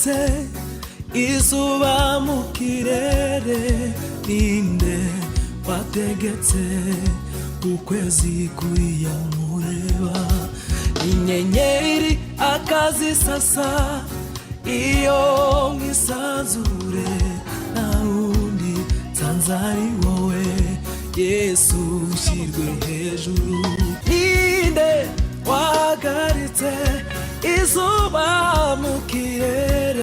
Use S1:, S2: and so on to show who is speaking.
S1: wahagaritse izuba mu kirere, ninde wategetse ukwezi kuyamureba, inyenyeri akazisasa iyo mwisanzure, nta wundi nsanzari wowe Yesu ushyirwe hejuru. Ninde wahagaritse izuba mu kirere.